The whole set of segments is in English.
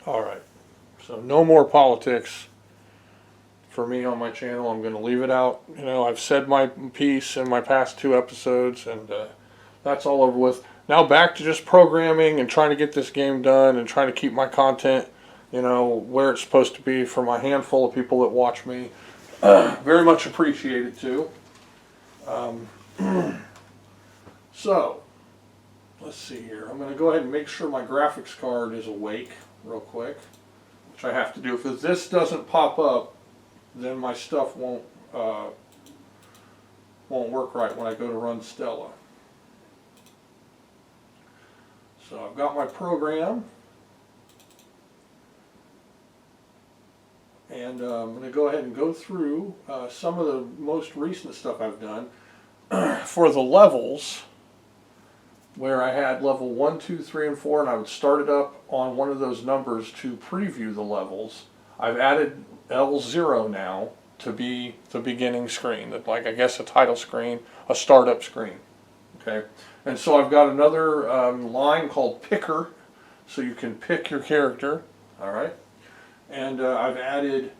All right. So no more politics for me on my channel. I'm going to leave it out. You know, I've said my piece in my past 2 episodes, and that's all over with. Now back to just programming and trying to get this game done and trying to keep my content, you know, where it's supposed to be for my handful of people that watch me. Very much appreciate it too. Um, so, let's see here. I'm going to go ahead and make sure my graphics card is awake real quick, which I have to do. If this doesn't pop up, then my stuff won't work right when I go to run Stella. So I've got my program, and I'm going to go ahead and go through some of the most recent stuff I've done. For the levels, where I had level 1, 2, 3, and 4, and I would start it up on one of those numbers to preview the levels, I've added L0 now to be the beginning screen, like I guess a title screen, a startup screen. Okay, and so I've got another line called picker, so you can pick your character. All right, and I've added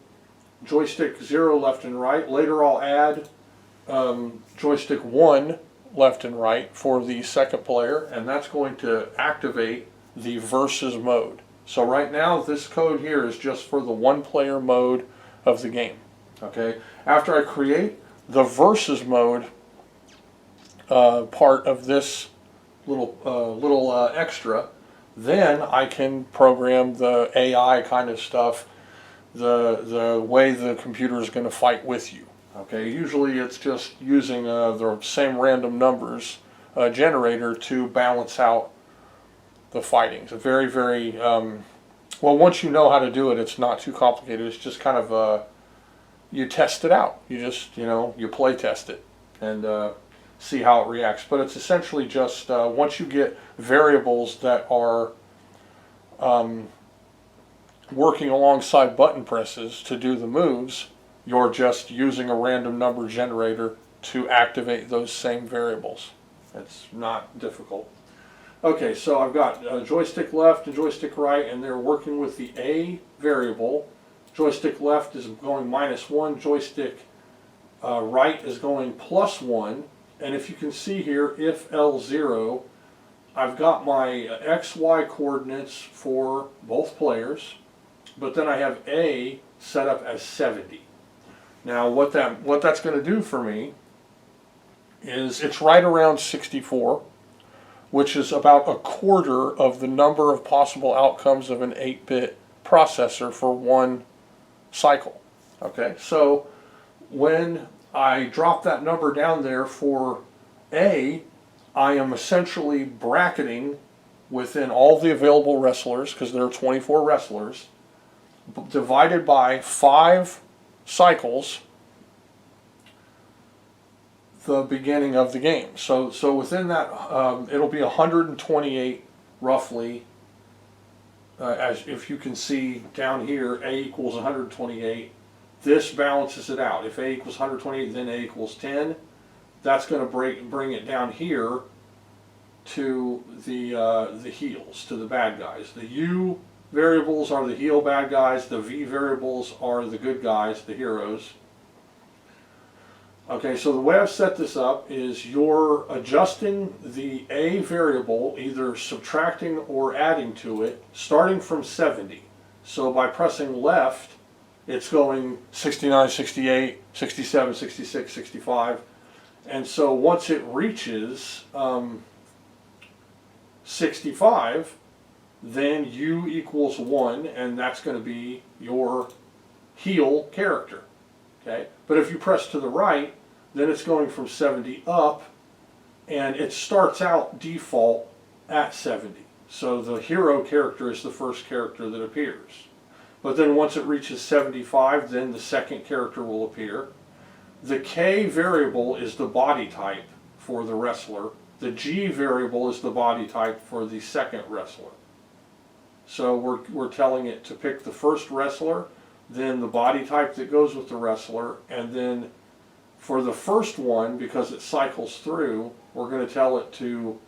joystick 0 left and right. Later I'll add joystick 1 left and right for the second player, and that's going to activate the versus mode. So right now this code here is just for the one player mode of the game. Okay, after I create the versus mode part of this little extra, then I can program the AI kind of stuff, the way the computer is going to fight with you. Okay, usually it's just using the same random numbers generator to balance out the fighting. It's a very, very, well, once you know how to do it, it's not too complicated. It's just kind of, you test it out. You just, you know, you play test it and see how it reacts. But it's essentially just, once you get variables that are working alongside button presses to do the moves, you're just using a random number generator to activate those same variables. It's not difficult. Okay, so I've got joystick left and joystick right, and they're working with the A variable. Joystick left is going -1, joystick right is going +1, and if you can see here, if L0, I've got my XY coordinates for both players, but then I have A set up as 70. Now what that's going to do for me is it's right around 64, which is about a quarter of the number of possible outcomes of an 8-bit processor for one cycle. Okay, so when I drop that number down there for A, I am essentially bracketing within all the available wrestlers, because there are 24 wrestlers, divided by 5 cycles, the beginning of the game. So within that, it'll be 128 roughly. As if you can see down here, A equals 128. This balances it out. If A equals 128, then A equals 10. That's going to bring it down here to the heals, to the bad guys. The U variables are the heal bad guys. The V variables are the good guys, the heroes. Okay, so the way I've set this up is you're adjusting the A variable, either subtracting or adding to it, starting from 70. So by pressing left, it's going 69, 68, 67, 66, 65. And so once it reaches 65, then U equals 1, and that's going to be your heal character. Okay, but if you press to the right, then it's going from 70 up, and it starts out default at 70. So the hero character is the first character that appears. But then once it reaches 75, then the second character will appear. The K variable is the body type for the wrestler. The G variable is the body type for the second wrestler. So we're telling it to pick the first wrestler, then the body type that goes with the wrestler, and then for the first one, because it cycles through, we're going to tell it to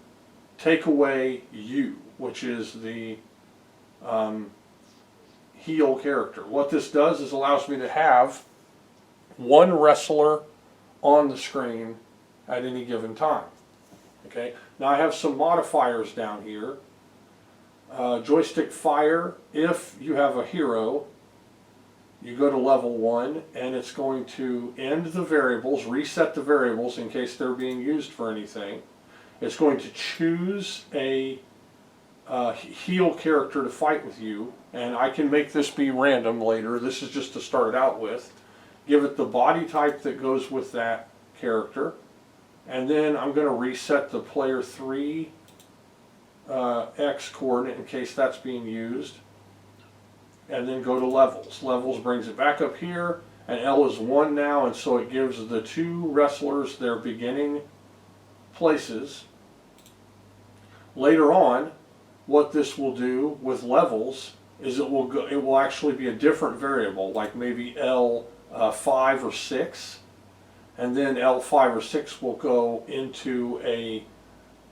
take away U, which is the heel character. What this does is allows me to have one wrestler on the screen at any given time. Okay, now I have some modifiers down here. Joystick fire, if you have a hero, you go to level 1 and it's going to end the variables, reset the variables in case they're being used for anything. It's going to choose a heel character to fight with you, and I can make this be random later. This is just to start out with. Give it the body type that goes with that character, and then I'm going to reset the player 3 X coordinate in case that's being used, and then go to levels. Levels brings it back up here, and L is 1 now, and so it gives the two wrestlers their beginning places. Later on, what this will do with levels is it will actually be a different variable, like maybe L5 or 6, and then L5 or 6 will go into a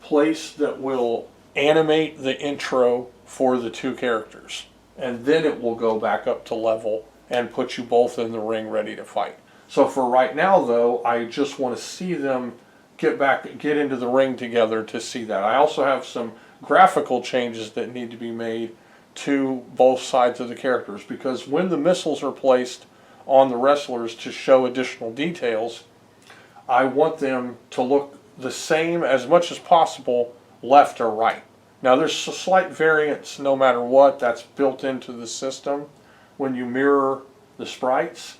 place that will animate the intro for the two characters, and then it will go back up to level and put you both in the ring ready to fight. So for right now though, I just want to see them get into the ring together to see that. I also have some graphical changes that need to be made to both sides of the characters, because when the missiles are placed on the wrestlers to show additional details, I want them to look the same as much as possible, left or right. Now there's a slight variance no matter what, that's built into the system when you mirror the sprites.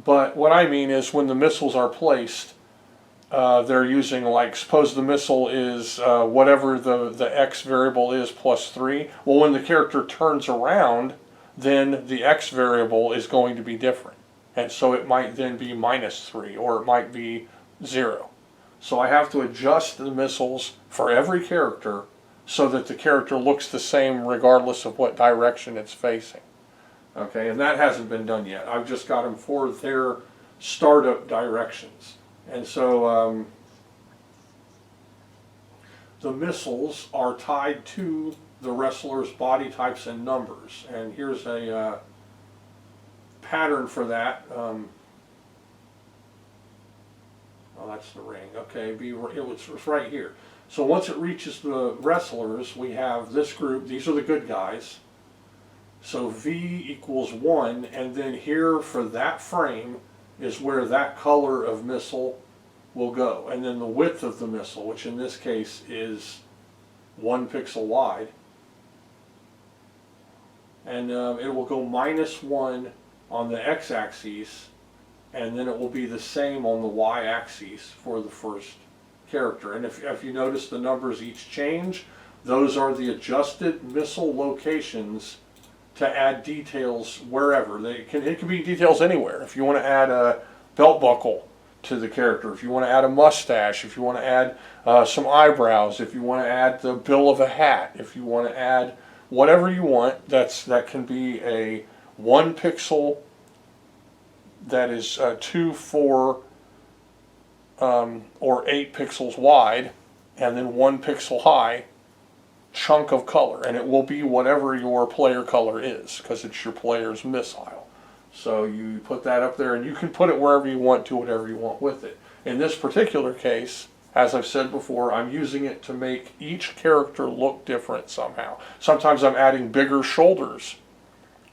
But what I mean is when the missiles are placed, they're using, like, suppose the missile is whatever the X variable is plus 3. Well, when the character turns around, then the X variable is going to be different. And so it might then be minus 3, or it might be 0. So I have to adjust the missiles for every character so that the character looks the same regardless of what direction it's facing. Okay, and that hasn't been done yet. I've just got them for their startup directions. And so the missiles are tied to the wrestlers' body types and numbers. And here's a pattern for that. Oh, that's the ring. Okay, it's right here. So once it reaches the wrestlers, we have this group. These are the good guys. So V equals 1, and then here for that frame is where that color of missile will go. And then the width of the missile, which in this case is 1 pixel wide, and it will go -1 on the x-axis, and then it will be the same on the y-axis for the first character. And if you notice, the numbers each change. Those are the adjusted missile locations to add details wherever. It can be details anywhere. If you want to add a belt buckle to the character, if you want to add a mustache, if you want to add some eyebrows, if you want to add the bill of a hat, if you want to add whatever you want, that can be a 1 pixel that is 2, 4, or 8 pixels wide, and then 1 pixel high chunk of color, and it will be whatever your player color is, because it's your player's missile. So you put that up there, and you can put it wherever you want, do whatever you want with it. In this particular case, as I've said before, I'm using it to make each character look different somehow. Sometimes I'm adding bigger shoulders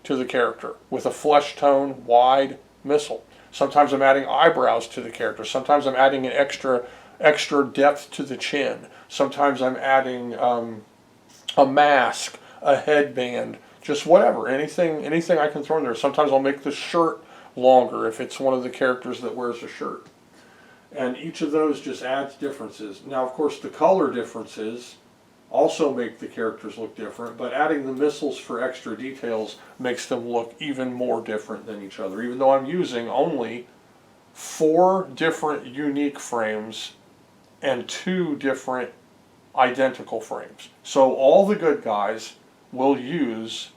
to the character with a flesh tone wide missile. Sometimes I'm adding eyebrows to the character. Sometimes I'm adding an extra depth to the chin. Sometimes I'm adding a mask, a headband, just whatever, anything I can throw in there. Sometimes I'll make the shirt longer if it's one of the characters that wears a shirt. And each of those just adds differences. Now, of course, the color differences also make the characters look different, but adding the missiles for extra details makes them look even more different than each other, even though I'm using only 4 different unique frames and 2 different identical frames. So all the good guys will use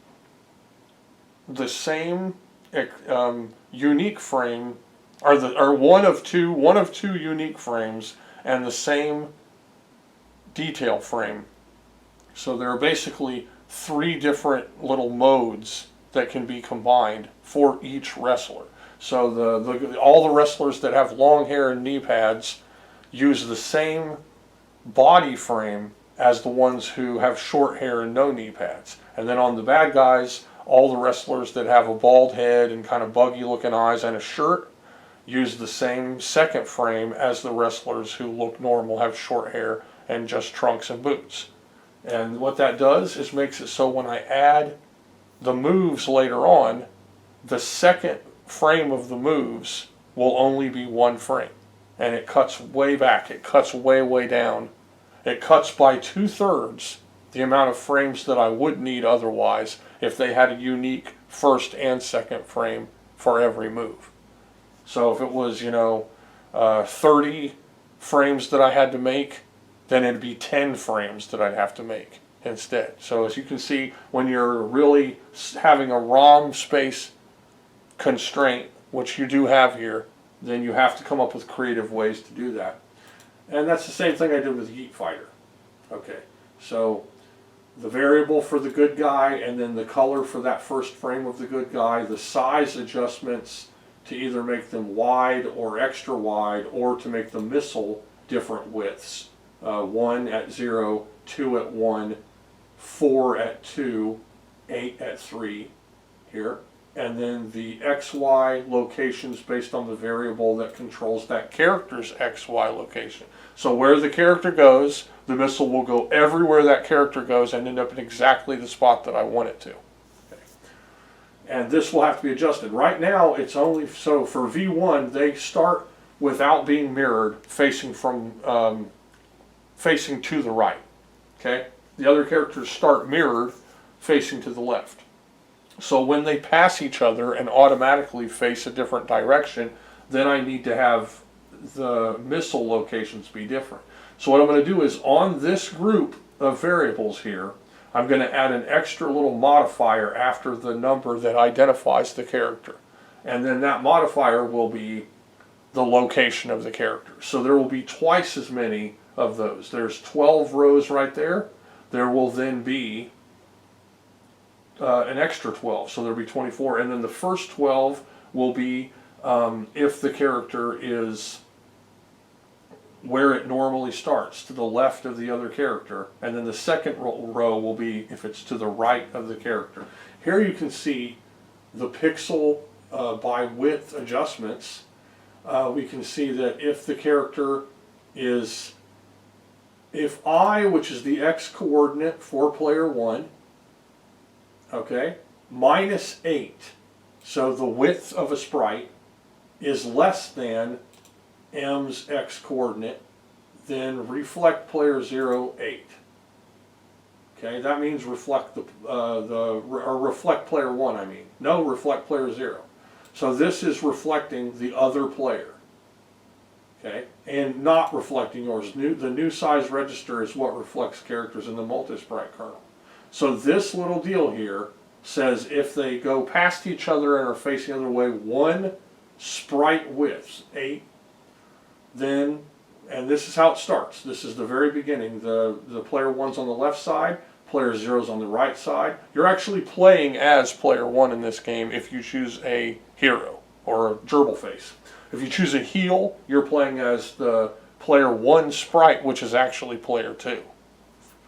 the same unique frame, or one of two unique frames and the same detail frame. So there are basically 3 different little modes that can be combined for each wrestler. So all the wrestlers that have long hair and knee pads use the same body frame as the ones who have short hair and no knee pads. And then on the bad guys, all the wrestlers that have a bald head and kind of buggy looking eyes and a shirt use the same second frame as the wrestlers who look normal, have short hair and just trunks and boots. And what that does is makes it so when I add the moves later on, the second frame of the moves will only be one frame. And it cuts way back. It cuts way, way down. It cuts by 2/3 the amount of frames that I would need otherwise if they had a unique first and second frame for every move. So if it was, 30 frames that I had to make, then it'd be 10 frames that I'd have to make instead. So as you can see, when you're really having a ROM space constraint, which you do have here, then you have to come up with creative ways to do that. And that's the same thing I did with Yeet Fighter. Okay, so the variable for the good guy and then the color for that first frame of the good guy, the size adjustments to either make them wide or extra wide or to make the missile different widths. 1 at 0, 2 at 1, 4 at 2, 8 at 3 here. And then the XY locations based on the variable that controls that character's XY location. So where the character goes, the missile will go everywhere that character goes and end up in exactly the spot that I want it to. Okay. And this will have to be adjusted. Right now, it's only, so for V1, they start without being mirrored, facing to the right. Okay? The other characters start mirrored, facing to the left. So when they pass each other and automatically face a different direction, then I need to have the missile locations be different. So what I'm going to do is on this group of variables here, I'm going to add an extra little modifier after the number that identifies the character. And then that modifier will be the location of the character. So there will be twice as many of those. There's 12 rows right there. There will then be an extra 12, so there'll be 24, and then the first 12 will be if the character is where it normally starts, to the left of the other character, and then the second row will be if it's to the right of the character. Here you can see the pixel by width adjustments. We can see that if the character is, if I, which is the X coordinate for player 1, okay, -8, so the width of a sprite is less than M's X coordinate, then reflect player 0, 8. Okay, that means reflect or reflect player 1, I mean. No, reflect player 0. So this is reflecting the other player. Okay, and not reflecting yours. The new size register is what reflects characters in the multi-sprite kernel. So this little deal here says if they go past each other and are facing the other way, one sprite width, 8, then, and this is how it starts. This is the very beginning. The player 1's on the left side, player 0's on the right side. You're actually playing as player 1 in this game if you choose a hero or a gerbil face. If you choose a heel, you're playing as the player 1 sprite, which is actually player 2.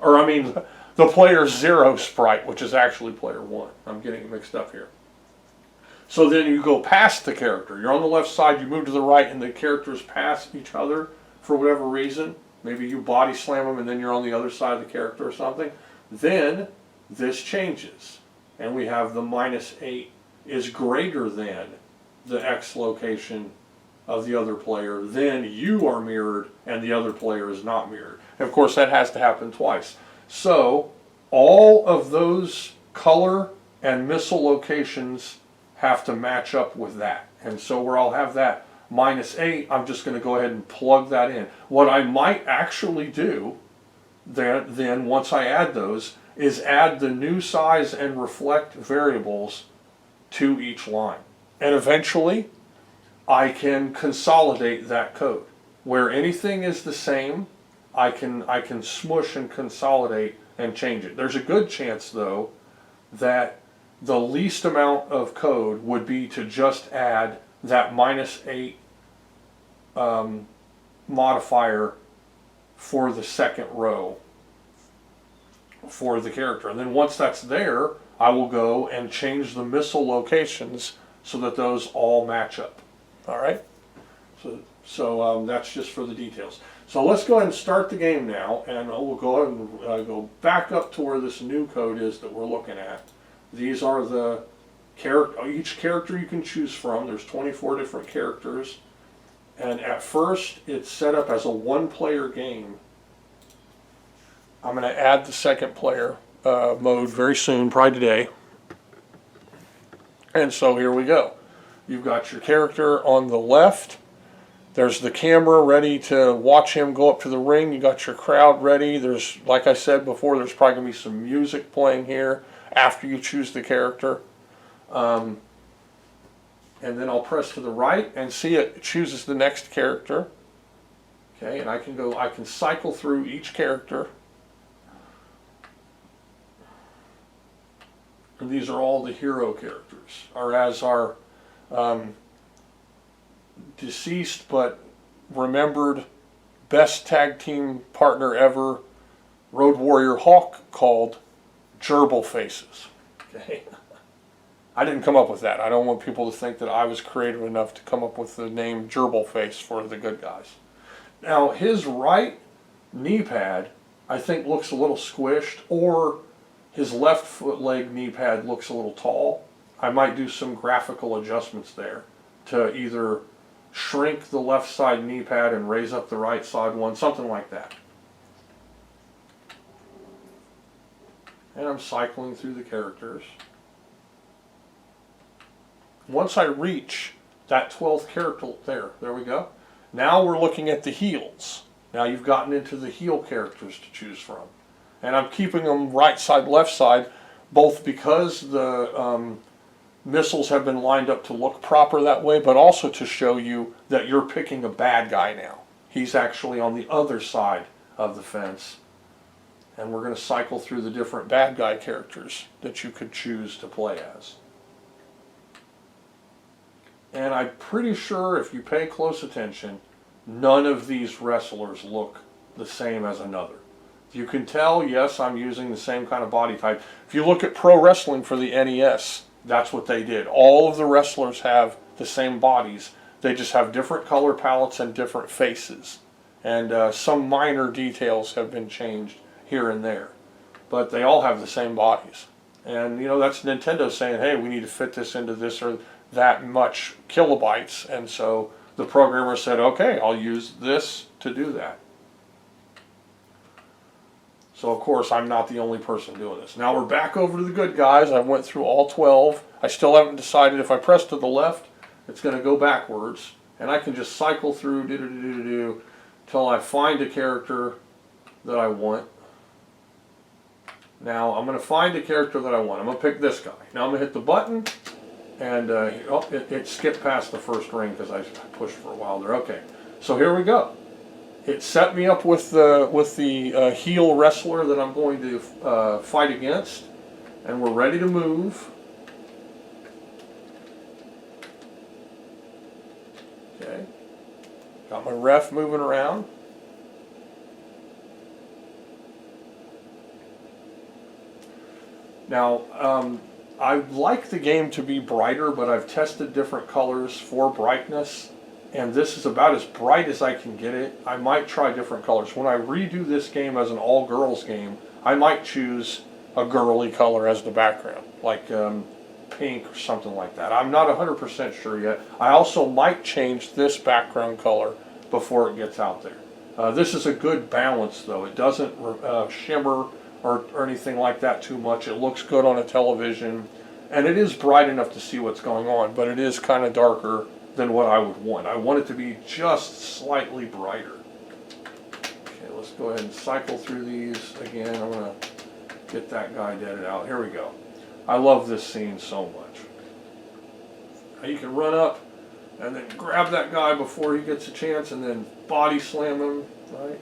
Or I mean, the player 0 sprite, which is actually player 1. I'm getting it mixed up here. So then you go past the character. You're on the left side, you move to the right, and the characters pass each other for whatever reason. Maybe you body slam them and then you're on the other side of the character or something. Then this changes. And we have the -8 is greater than the X location of the other player. Then you are mirrored and the other player is not mirrored. And of course that has to happen twice. So all of those color and missile locations have to match up with that. And so where I'll have that -8, I'm just going to go ahead and plug that in. What I might actually do then once I add those is add the new size and reflect variables to each line. And eventually I can consolidate that code. Where anything is the same, I can smush and consolidate and change it. There's a good chance though that the least amount of code would be to just add that -8 modifier for the second row for the character. And then once that's there, I will go and change the missile locations so that those all match up. All right? So that's just for the details. So let's go ahead and start the game now, and we'll go ahead and go back up to where this new code is that we're looking at. These are the each character you can choose from. There's 24 different characters, and at first it's set up as a one-player game. I'm going to add the second player mode very soon, probably today. And so here we go. You've got your character on the left. There's the camera ready to watch him go up to the ring. You got your crowd ready. There's, like I said before, there's probably going to be some music playing here after you choose the character. And then I'll press to the right and see it chooses the next character. Okay, and I can cycle through each character. And these are all the hero characters, or as our deceased but remembered best tag team partner ever, Road Warrior Hawk, called Gerbil Faces. Okay, I didn't come up with that. I don't want people to think that I was creative enough to come up with the name Gerbil Face for the good guys. Now his right knee pad, I think, looks a little squished, or his left foot leg knee pad looks a little tall. I might do some graphical adjustments there to either shrink the left side knee pad and raise up the right side one, something like that. And I'm cycling through the characters. Once I reach that 12th character, there we go. Now we're looking at the heels. Now you've gotten into the heel characters to choose from. And I'm keeping them right side, left side, both because the missiles have been lined up to look proper that way, but also to show you that you're picking a bad guy now. He's actually on the other side of the fence. And we're going to cycle through the different bad guy characters that you could choose to play as. And I'm pretty sure if you pay close attention, none of these wrestlers look the same as another. You can tell, yes, I'm using the same kind of body type. If you look at pro wrestling for the NES, that's what they did. All of the wrestlers have the same bodies. They just have different color palettes and different faces. And some minor details have been changed here and there. But they all have the same bodies. And, you know, that's Nintendo saying, hey, we need to fit this into this or that much kilobytes. And so the programmer said, okay, I'll use this to do that. So, of course, I'm not the only person doing this. Now we're back over to the good guys. I went through all 12. I still haven't decided if I press to the left, it's going to go backwards. And I can just cycle through until I find a character that I want. Now, I'm going to find a character that I want. I'm going to pick this guy. Now I'm going to hit the button, and it skipped past the first ring because I pushed for a while there. Okay, so here we go. It set me up with the heel wrestler that I'm going to fight against, and we're ready to move. Okay, got my ref moving around. Now, I like the game to be brighter, but I've tested different colors for brightness. And this is about as bright as I can get it. I might try different colors. When I redo this game as an all-girls game, I might choose a girly color as the background, like pink or something like that. I'm not 100% sure yet. I also might change this background color before it gets out there. This is a good balance, though. It doesn't shimmer or anything like that too much. It looks good on a television, and it is bright enough to see what's going on, but it is kind of darker than what I would want. I want it to be just slightly brighter. Okay, let's go ahead and cycle through these again. I'm going to get that guy deaded out. Here we go. I love this scene so much. Now you can run up and then grab that guy before he gets a chance and then body slam him, right?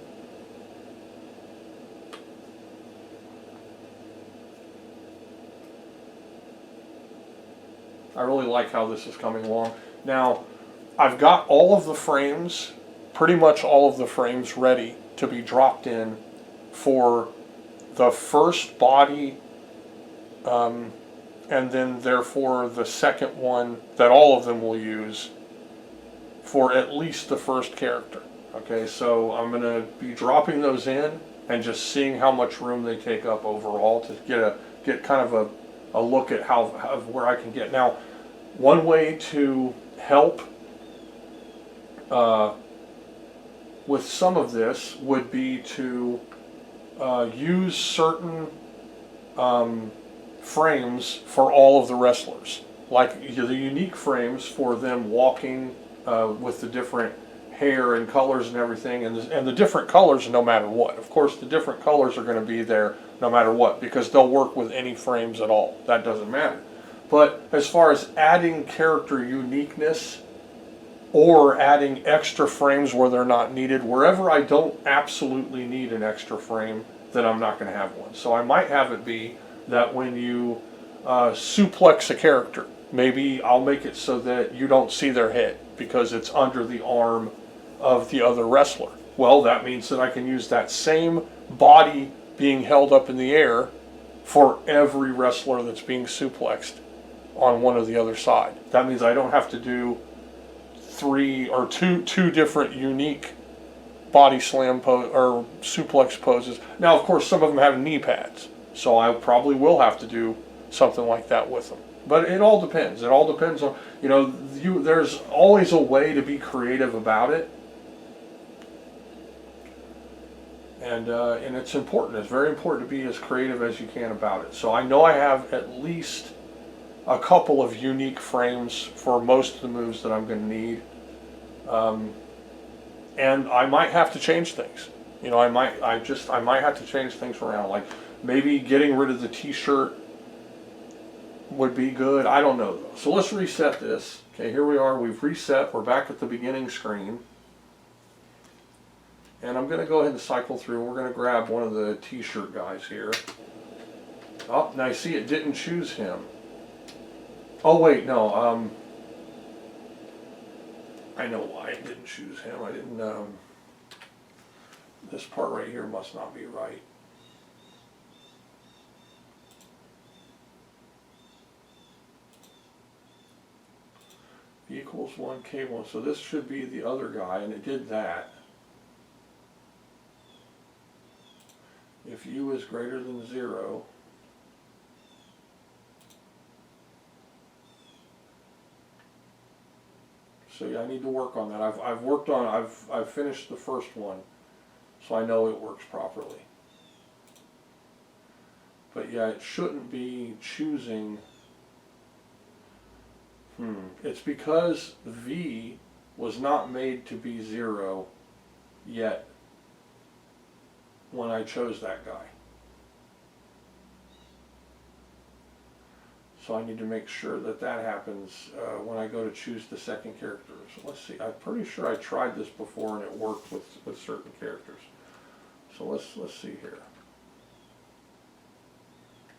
I really like how this is coming along. Now, I've got all of the frames, pretty much all of the frames ready to be dropped in for the first body, and then therefore the second one that all of them will use for at least the first character. Okay, so I'm going to be dropping those in and just seeing how much room they take up overall to get kind of a look at where I can get. Now, one way to help with some of this would be to use certain frames for all of the wrestlers, like the unique frames for them walking with the different hair and colors and everything, and the different colors no matter what. Of course, the different colors are going to be there no matter what, because they'll work with any frames at all. That doesn't matter. But as far as adding character uniqueness or adding extra frames where they're not needed, wherever I don't absolutely need an extra frame, then I'm not going to have one. So I might have it be that when you suplex a character, maybe I'll make it so that you don't see their head because it's under the arm of the other wrestler. Well, that means that I can use that same body being held up in the air for every wrestler that's being suplexed on one or the other side. That means I don't have to do two different unique body slam or suplex poses. Now, of course, some of them have knee pads, so I probably will have to do something like that with them. But it all depends. It all depends on, there's always a way to be creative about it. And it's important. It's very important to be as creative as you can about it. So I know I have at least a couple of unique frames for most of the moves that I'm going to need. And I might have to change things. I might have to change things around. Like maybe getting rid of the t-shirt would be good. I don't know though. So let's reset this. Okay, here we are. We've reset. We're back at the beginning screen. And I'm going to go ahead and cycle through. We're going to grab one of the t-shirt guys here. Oh, now you see it didn't choose him. Oh wait, no. I know why it didn't choose him. I didn't. This part right here must not be right. Equals 1K1. So this should be the other guy, and it did that. If U is greater than 0, so yeah, I need to work on that. I've finished the first one, so I know it works properly. But yeah, it shouldn't be choosing. It's because V was not made to be 0 yet when I chose that guy. So I need to make sure that happens when I go to choose the second character. So let's see. I'm pretty sure I tried this before and it worked with certain characters. So let's see here.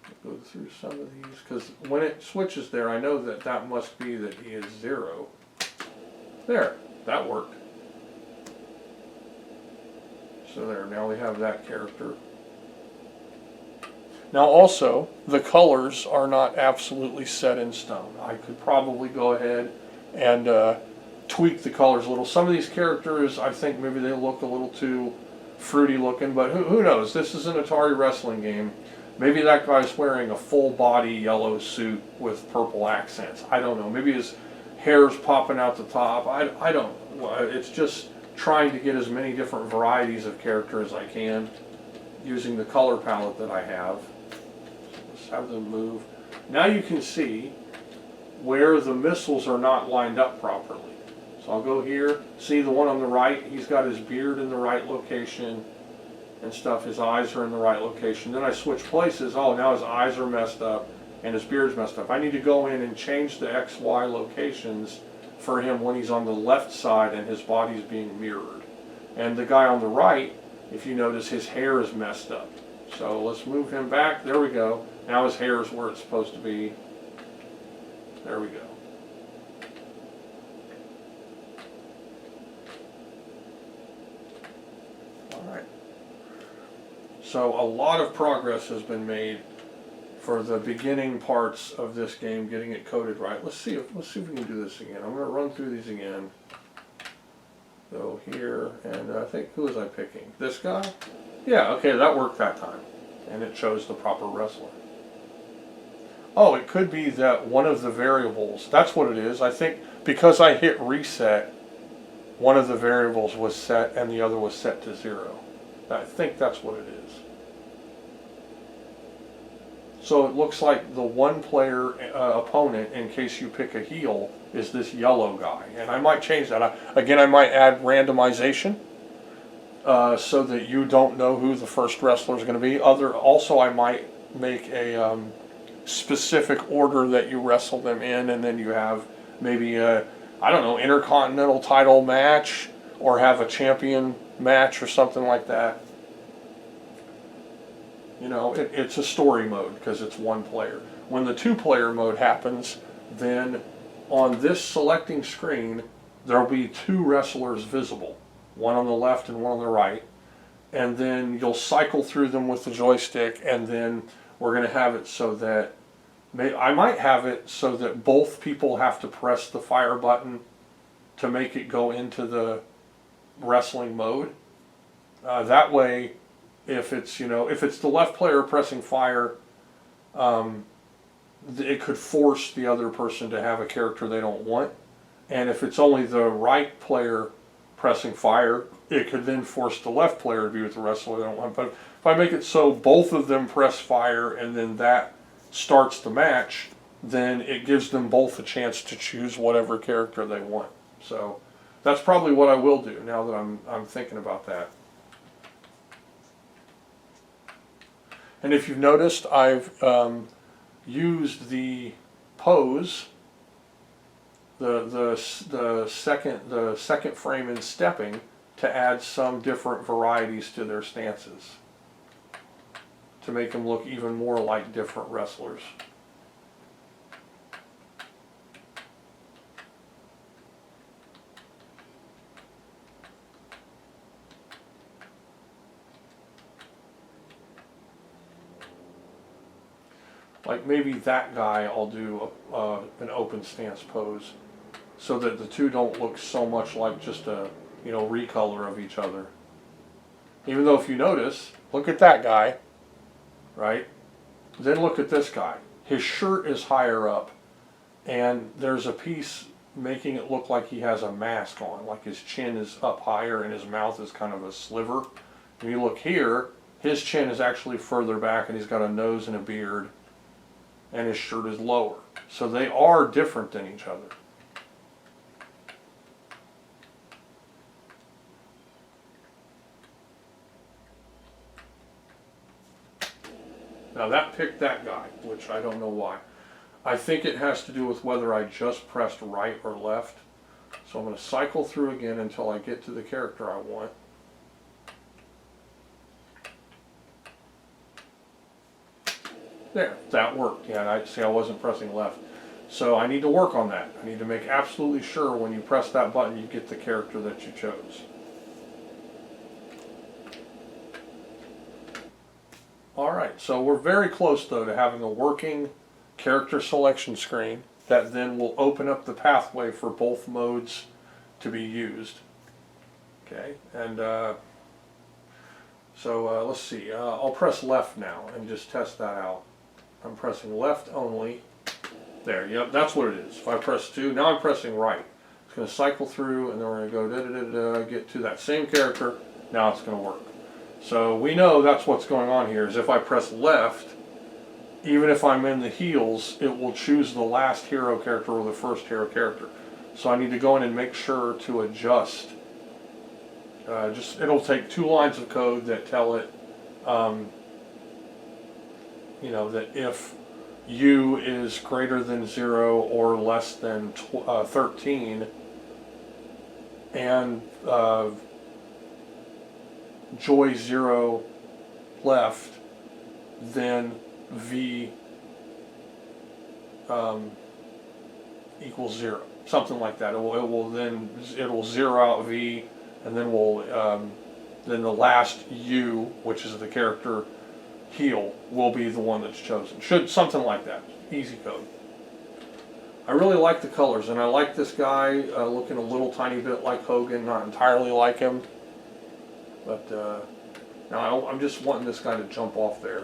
I'll go through some of these because when it switches there, I know that must be that he is 0. There, that worked. So there, now we have that character. Now also, the colors are not absolutely set in stone. I could probably go ahead and tweak the colors a little. Some of these characters, I think maybe they look a little too fruity looking, but who knows? This is an Atari wrestling game. Maybe that guy's wearing a full body yellow suit with purple accents. I don't know. Maybe his hair's popping out the top. I don't know. It's just trying to get as many different varieties of character as I can using the color palette that I have. Let's have them move. Now you can see where the missiles are not lined up properly. So I'll go here, see the one on the right, he's got his beard in the right location and stuff, his eyes are in the right location. Then I switch places, oh now his eyes are messed up and his beard's messed up. I need to go in and change the XY locations for him when he's on the left side and his body's being mirrored. And the guy on the right, if you notice, his hair is messed up. So let's move him back, there we go. Now his hair is where it's supposed to be. There we go. All right. So a lot of progress has been made for the beginning parts of this game, getting it coded right. Let's see if we can do this again. I'm going to run through these again. Go here, and I think, who was I picking? This guy? Yeah, okay, that worked that time. And it chose the proper Rassler. Oh, it could be that one of the variables, that's what it is. I think because I hit reset, one of the variables was set and the other was set to 0. I think that's what it is. So it looks like the one player opponent, in case you pick a heel, is this yellow guy. And I might change that. Again, I might add randomization so that you don't know who the first wrestler is going to be. Also, I might make a specific order that you wrestle them in, and then you have maybe a, I don't know, intercontinental title match, or have a champion match or something like that. You know, it's a story mode because it's one player. When the 2-player mode happens, then on this selecting screen, there'll be 2 wrestlers visible, one on the left and one on the right, and then you'll cycle through them with the joystick, and then we're going to have it so that, I might have it so that both people have to press the fire button to make it go into the wrestling mode. That way, if it's the left player pressing fire, it could force the other person to have a character they don't want. And if it's only the right player pressing fire, it could then force the left player to be with the wrestler they don't want. But if I make it so both of them press fire and then that starts the match, then it gives them both a chance to choose whatever character they want. So that's probably what I will do now that I'm thinking about that. And if you've noticed, I've used the pose, the second frame in stepping, to add some different varieties to their stances, to make them look even more like different wrestlers. Like maybe that guy, I'll do an open stance pose, so that the two don't look so much like just a recolor of each other. Even though if you notice, look at that guy, right? Then look at this guy. His shirt is higher up, and there's a piece making it look like he has a mask on, like his chin is up higher and his mouth is kind of a sliver. If you look here, his chin is actually further back and he's got a nose and a beard, and his shirt is lower. So they are different than each other. Now that picked that guy, which I don't know why. I think it has to do with whether I just pressed right or left. So I'm going to cycle through again until I get to the character I want. There, that worked. Yeah, I wasn't pressing left. So I need to work on that. I need to make absolutely sure when you press that button you get the character that you chose. Alright, so we're very close though to having a working character selection screen that then will open up the pathway for both modes to be used. Okay, and so let's see, I'll press left now and just test that out. I'm pressing left only. There, yep, that's what it is. If I press 2, now I'm pressing right. It's going to cycle through, and then we're going to go da-da-da-da, get to that same character. Now it's going to work. So we know that's what's going on here, is if I press left, even if I'm in the heels, it will choose the last hero character or the first hero character. So I need to go in and make sure to adjust. It'll take 2 lines of code that tell it, that if U is greater than 0 or less than 13, and joy 0 left, then V equals 0, something like that. It'll zero out V, and then the last U, which is the character heel, will be the one that's chosen. Something like that. Easy code. I really like the colors, and I like this guy looking a little tiny bit like Hogan, not entirely like him, but now I'm just wanting this guy to jump off there.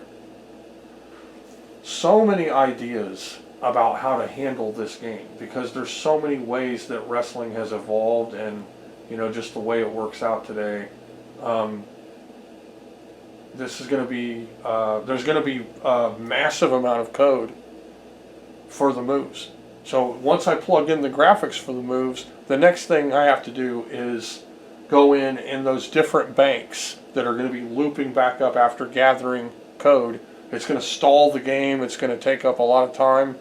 So many ideas about how to handle this game, because there's so many ways that wrestling has evolved, and just the way it works out today. This is going to be there's going to be a massive amount of code for the moves. So once I plug in the graphics for the moves, the next thing I have to do is go in those different banks that are going to be looping back up after gathering code. It's going to stall the game. It's going to take up a lot of time,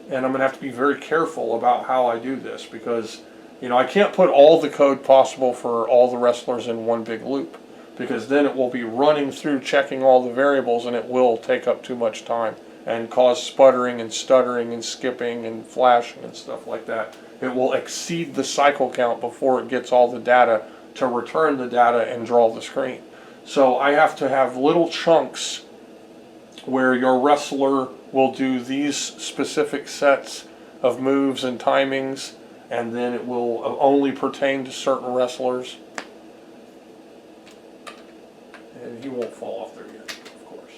and I'm going to have to be very careful about how I do this, because I can't put all the code possible for all the wrestlers in one big loop, because then it will be running through checking all the variables, and it will take up too much time and cause sputtering and stuttering and skipping and flashing and stuff like that. It will exceed the cycle count before it gets all the data to return the data and draw the screen. So I have to have little chunks where your wrestler will do these specific sets of moves and timings, and then it will only pertain to certain wrestlers. And he won't fall off there yet, of course.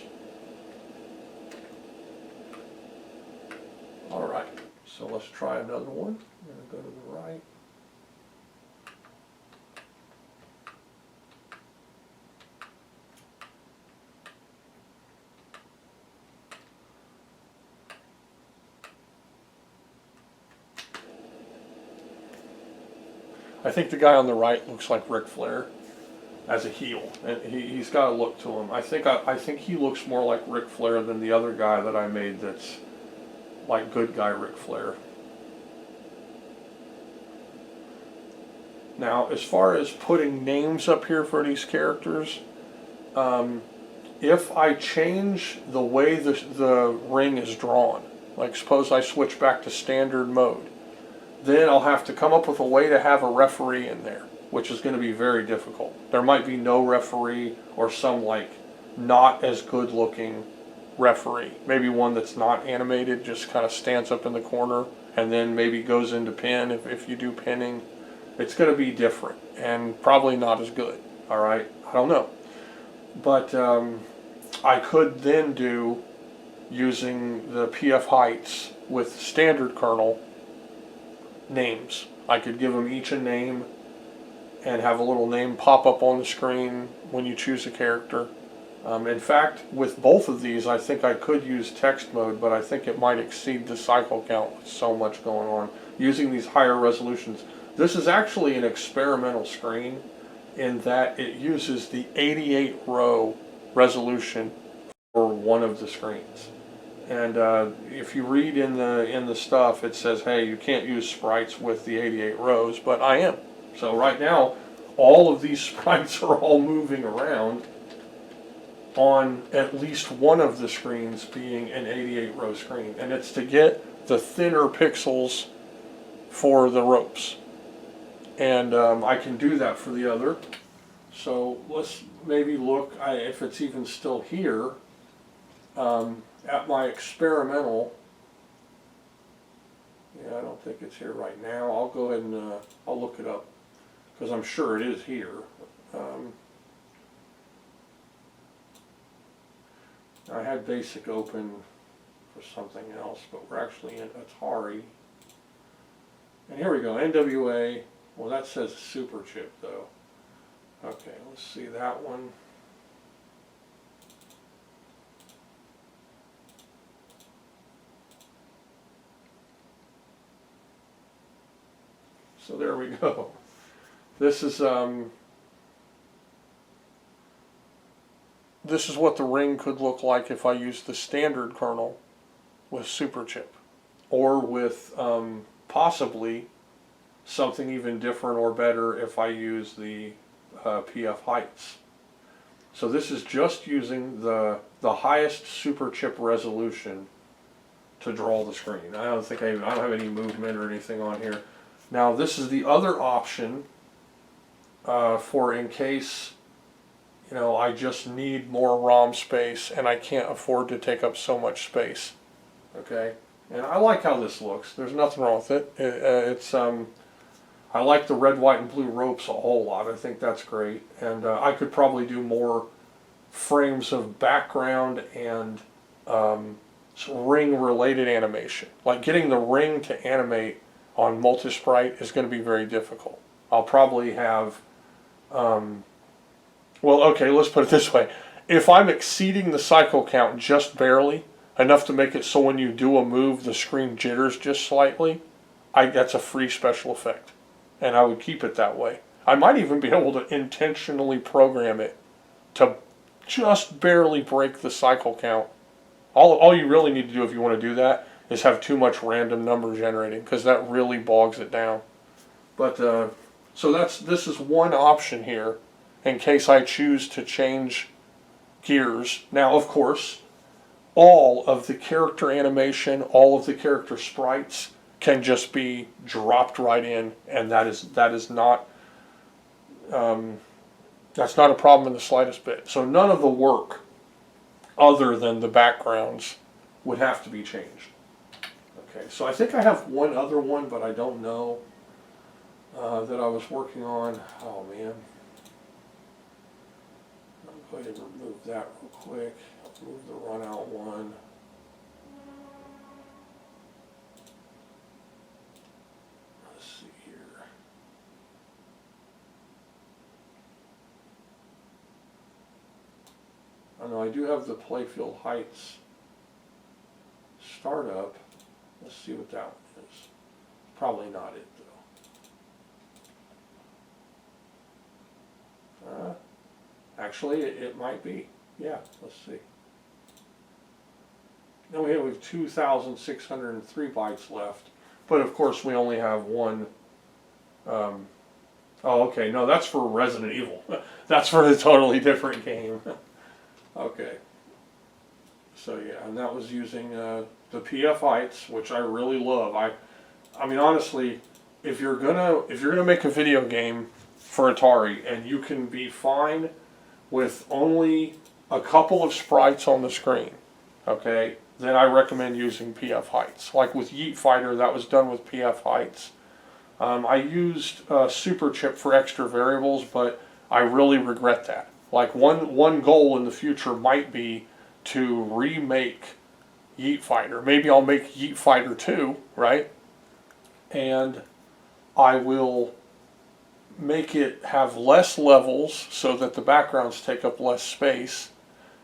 Alright, so let's try another one. I'm going to go to the right. I think the guy on the right looks like Ric Flair as a heel, and he's got a look to him. I think he looks more like Ric Flair than the other guy that I made that's like good guy Ric Flair. Now, as far as putting names up here for these characters, if I change the way the ring is drawn, like suppose I switch back to standard mode, then I'll have to come up with a way to have a referee in there, which is going to be very difficult. There might be no referee, or some like not as good looking referee. Maybe one that's not animated, just kind of stands up in the corner and then maybe goes into pin if you do pinning. It's going to be different and probably not as good. Alright, I don't know. But I could then do, using the PF heights with standard kernel, names. I could give them each a name and have a little name pop up on the screen when you choose a character. In fact, with both of these, I think I could use text mode, but I think it might exceed the cycle count with so much going on. Using these higher resolutions. This is actually an experimental screen in that it uses the 88 row resolution for one of the screens. And if you read in the stuff, it says, hey, you can't use sprites with the 88 rows, but I am. So right now, all of these sprites are all moving around on at least one of the screens being an 88 row screen. And it's to get the thinner pixels for the ropes. And I can do that for the other. So let's maybe look, if it's even still here, at my experimental. Yeah, I don't think it's here right now. I'll go ahead and I'll look it up, because I'm sure it is here. I had BASIC open for something else, but we're actually in Atari. And here we go, NWA. Well, that says Super Chip though. Okay, let's see that one. So there we go. This is what the ring could look like if I used the standard kernel with Super Chip, or with possibly something even different or better if I use the PF heights. So this is just using the highest Super Chip resolution to draw the screen. I don't have any movement or anything on here. Now this is the other option for in case, you know, I just need more ROM space and I can't afford to take up so much space. Okay, and I like how this looks. There's nothing wrong with it. I like the red, white, and blue ropes a whole lot. I think that's great, and I could probably do more frames of background and ring-related animation. Like getting the ring to animate on Multisprite is going to be very difficult. I'll probably have, well, okay, let's put it this way. If I'm exceeding the cycle count just barely, enough to make it so when you do a move, the screen jitters just slightly, that's a free special effect. And I would keep it that way. I might even be able to intentionally program it to just barely break the cycle count. All you really need to do if you want to do that is have too much random number generating, because that really bogs it down. But so this is one option here in case I choose to change gears. Now, of course, all of the character animation, all of the character sprites can just be dropped right in, and that is not that's not a problem in the slightest bit. So none of the work other than the backgrounds would have to be changed. Okay, so I think I have one other one, but I don't know that I was working on. Oh man, I'll go ahead and remove that real quick. I'll remove the run out one. Oh no, I do have the Playfield Heights startup. Let's see what that one is. Probably not it though. Actually, it might be. Yeah, let's see. Now we have 2,603 bytes left, but of course we only have one. Oh, okay. No, that's for Resident Evil. That's for a totally different game. Okay, so yeah, and that was using the PF Heights, which I really love. I mean honestly, if you're gonna make a video game for Atari and you can be fine with only a couple of sprites on the screen, okay, then I recommend using PF Heights. Like with Yeet Fighter, that was done with PF Heights. I used Super Chip for extra variables, but I really regret that. Like one goal in the future might be to remake Yeet Fighter. Maybe I'll make Yeet Fighter 2, right? And I will make it have less levels so that the backgrounds take up less space,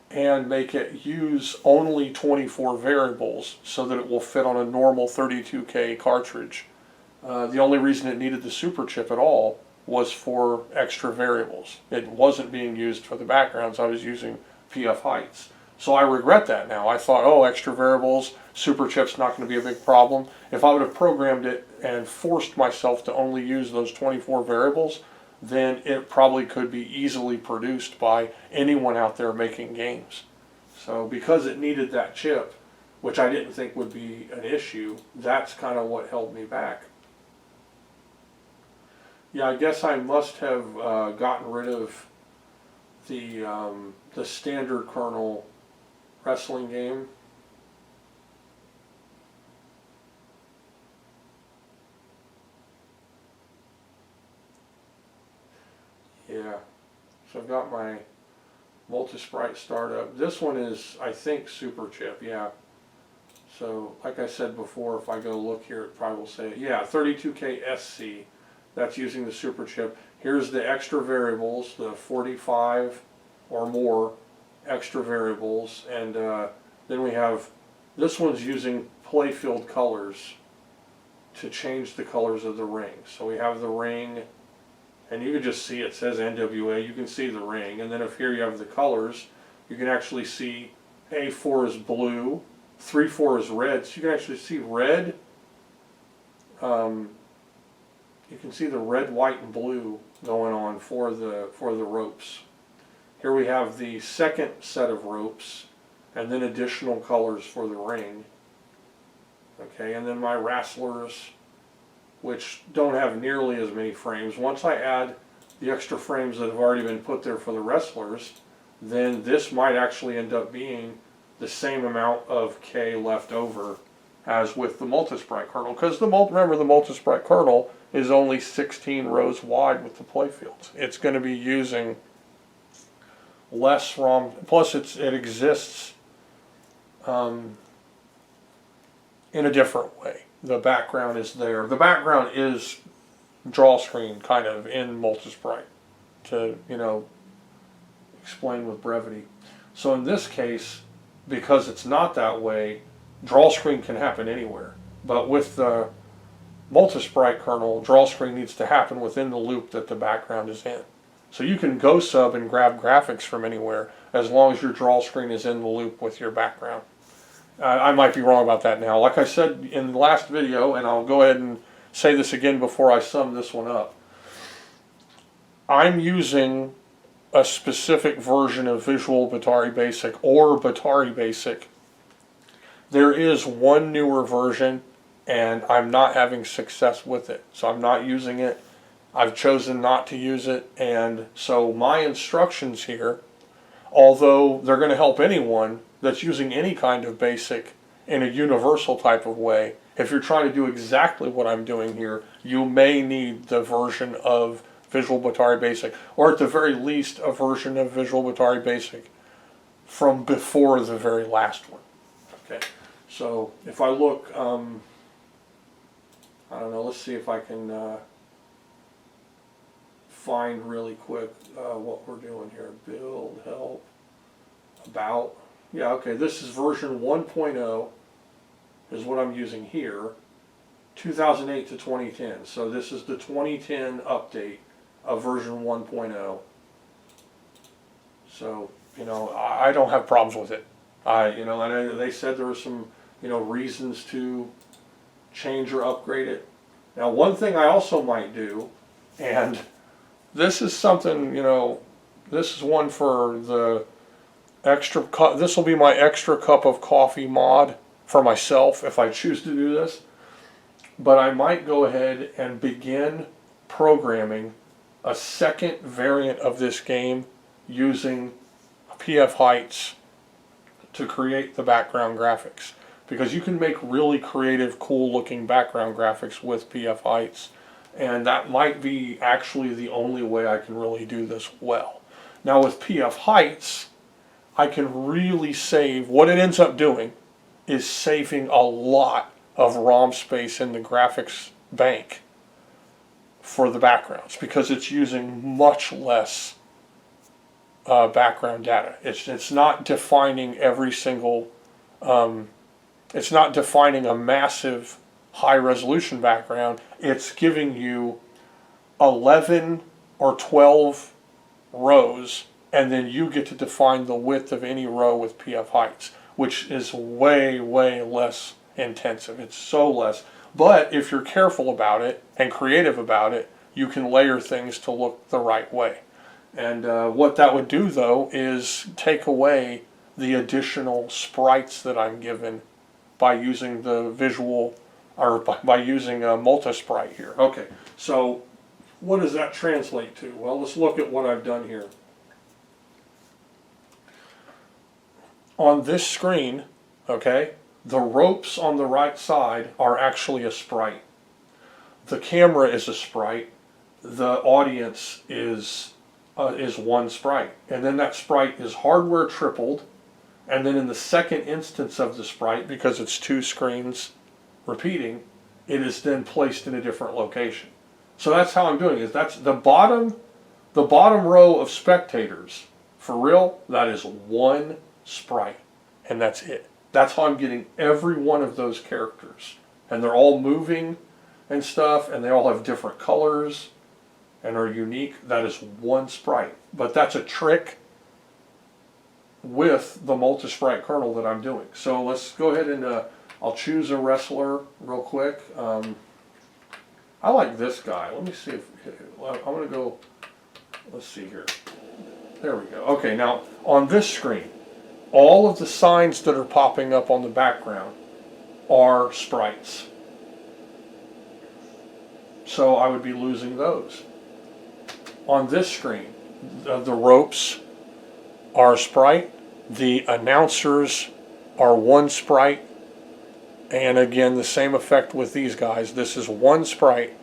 and make it use only 24 variables so that it will fit on a normal 32K cartridge. The only reason it needed the Super Chip at all was for extra variables. It wasn't being used for the backgrounds. I was using PF Heights. So I regret that now. I thought, oh, extra variables, Super Chip's not going to be a big problem. If I would have programmed it and forced myself to only use those 24 variables, then it probably could be easily produced by anyone out there making games. So because it needed that chip, which I didn't think would be an issue, that's kind of what held me back. Yeah, I guess I must have gotten rid of the standard kernel wrestling game. Yeah, so I've got my Multisprite startup. This one is, I think, Super Chip, yeah. So, like I said before, if I go look here, it probably will say, yeah, 32K SC. That's using the Super Chip. Here's the extra variables, the 45 or more extra variables, and then we have, this one's using Playfield colors to change the colors of the ring. So we have the ring, and you can just see it says NWA, you can see the ring, and then if here you have the colors, you can actually see A4 is blue, 3-4 is red, so you can actually see red. You can see the red, white, and blue going on for the ropes. Here we have the second set of ropes, and then additional colors for the ring. Okay, and then my Rasslers, which don't have nearly as many frames. Once I add the extra frames that have already been put there for the Rasslers, then this might actually end up being the same amount of K left over as with the Multisprite kernel, because remember the Multisprite kernel is only 16 rows wide with the playfields. It's going to be using less ROM, plus it exists in a different way. The background is there. The background is draw screen kind of in Multisprite, to explain with brevity. So in this case, because it's not that way, draw screen can happen anywhere. But with the Multisprite kernel, draw screen needs to happen within the loop that the background is in. So you can go sub and grab graphics from anywhere as long as your draw screen is in the loop with your background. I might be wrong about that now. Like I said in the last video, and I'll go ahead and say this again before I sum this one up, I'm using a specific version of Visual Batari Basic or Batari Basic. There is one newer version, and I'm not having success with it, so I'm not using it. I've chosen not to use it, and so my instructions here, although they're going to help anyone that's using any kind of basic in a universal type of way, if you're trying to do exactly what I'm doing here, you may need the version of Visual Batari Basic, or at the very least a version of Visual Batari Basic from before the very last one. Okay, so if I look, I don't know, let's see if I can find really quick what we're doing here. Build, help, about. Yeah, okay, this is version 1.0 is what I'm using here, 2008 to 2010. So this is the 2010 update of version 1.0. So, I don't have problems with it. And they said there were some, reasons to change or upgrade it. Now, one thing I also might do, and this is something, this is one for the extra cup. This will be my extra cup of coffee mod for myself if I choose to do this. But I might go ahead and begin programming a second variant of this game using PF Heights to create the background graphics, because you can make really creative, cool looking background graphics with PF Heights, and that might be actually the only way I can really do this well. Now with PF Heights, I can really save, what it ends up doing is saving a lot of ROM space in the graphics bank for the backgrounds, because it's using much less background data. It's not defining every single, it's not defining a massive high resolution background. It's giving you 11 or 12 rows, and then you get to define the width of any row with PF Heights, which is way, way less intensive. It's so less. But if you're careful about it and creative about it, you can layer things to look the right way. And what that would do, though, is take away the additional sprites that I'm given by using the visual, or by using a Multisprite here. Okay, so what does that translate to? Well, let's look at what I've done here. On this screen, okay, the ropes on the right side are actually a sprite. The camera is a sprite. The audience is one sprite. And then that sprite is hardware tripled. And then in the second instance of the sprite, because it's two screens repeating, it is then placed in a different location. So that's how I'm doing it. That's the bottom row of spectators. For real, that is one sprite, and that's it. That's how I'm getting every one of those characters, and they're all moving and stuff, and they all have different colors and are unique. That is one sprite, but that's a trick with the Multisprite kernel that I'm doing. So let's go ahead and I'll choose a Rassler real quick. I like this guy. Let me see if I'm going to go. Let's see here. There we go. Okay, now on this screen, all of the signs that are popping up on the background are sprites. So I would be losing those. On this screen, the ropes are a sprite, the announcers are one sprite, and again the same effect with these guys. This is one sprite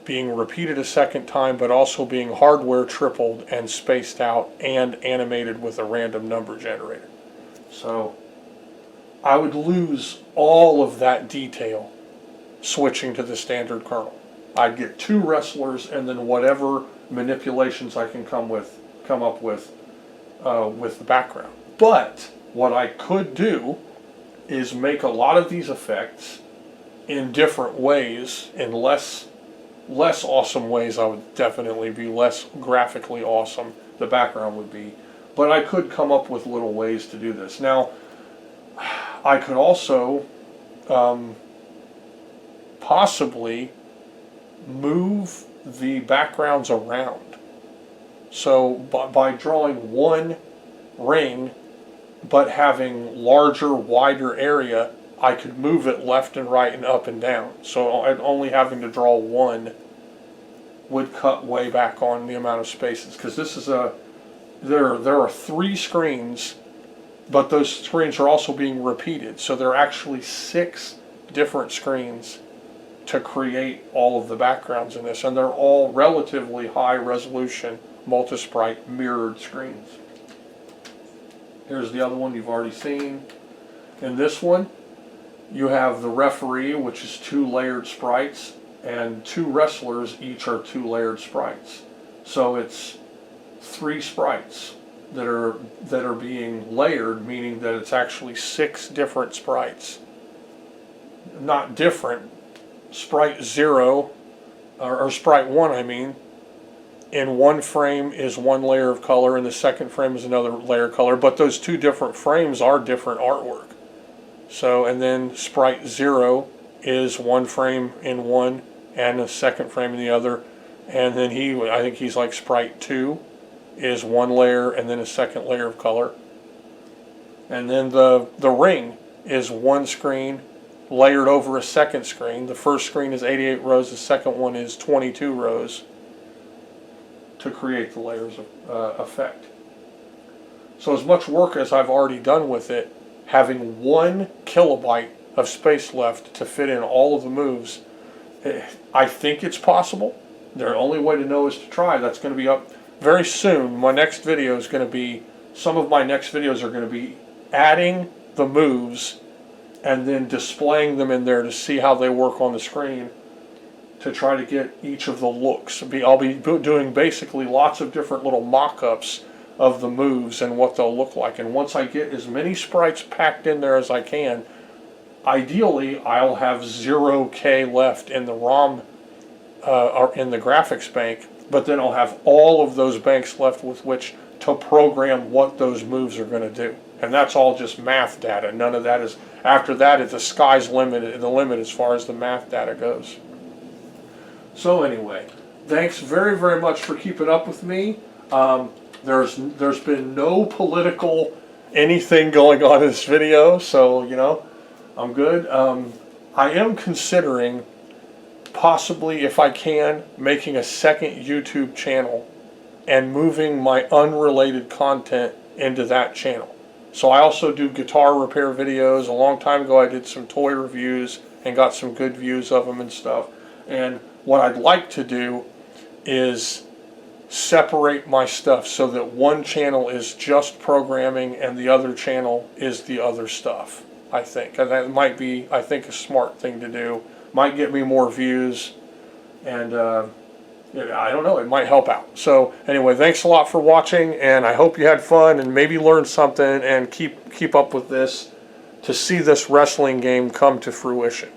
being repeated a second time, but also being hardware tripled and spaced out and animated with a random number generator. So I would lose all of that detail switching to the standard kernel. I'd get 2 Rasslers and then whatever manipulations I can come up with the background. But what I could do is make a lot of these effects in different ways, in less awesome ways. I would definitely be less graphically awesome, the background would be, but I could come up with little ways to do this. Now, I could also possibly move the backgrounds around. So by drawing one ring but having larger, wider area, I could move it left and right and up and down. So only having to draw one would cut way back on the amount of spaces, because this is there are 3 screens, but those screens are also being repeated. So there are actually 6 different screens to create all of the backgrounds in this, and they're all relatively high resolution multi-sprite mirrored screens. Here's the other one you've already seen. In this one, you have the referee, which is 2 layered sprites, and 2 wrestlers, each are 2 layered sprites. So it's 3 sprites that are being layered, meaning that it's actually 6 different sprites. Not different. Sprite 0, or Sprite 1, I mean, in one frame is one layer of color, and the second frame is another layer of color, but those 2 different frames are different artwork. So, and then Sprite 0 is one frame in one, and a second frame in the other, and then I think he's like Sprite 2 is one layer and then a second layer of color. And then the ring is one screen layered over a second screen. The first screen is 88 rows, the second one is 22 rows to create the layers of effect. So as much work as I've already done with it, having 1 kilobyte of space left to fit in all of the moves, I think it's possible. The only way to know is to try. That's going to be up very soon. My next video is going to be, some of my next videos are going to be adding the moves and then displaying them in there to see how they work on the screen, to try to get each of the looks. I'll be doing basically lots of different little mock-ups of the moves and what they'll look like. And once I get as many sprites packed in there as I can, ideally I'll have 0K left in the ROM or in the graphics bank, but then I'll have all of those banks left with which to program what those moves are going to do. And that's all just math data. None of that is, after that, the sky's the limit as far as the math data goes. So anyway, thanks very, very much for keeping up with me. There's been no political anything going on in this video, so you know, I'm good. I am considering possibly, if I can, making a second YouTube channel and moving my unrelated content into that channel. So I also do guitar repair videos. A long time ago I did some toy reviews and got some good views of them and stuff. And what I'd like to do is separate my stuff so that one channel is just programming and the other channel is the other stuff, I think. And that might be, I think, a smart thing to do. Might get me more views, and I don't know, it might help out. So anyway, thanks a lot for watching, and I hope you had fun and maybe learned something, and keep up with this to see this wrestling game come to fruition.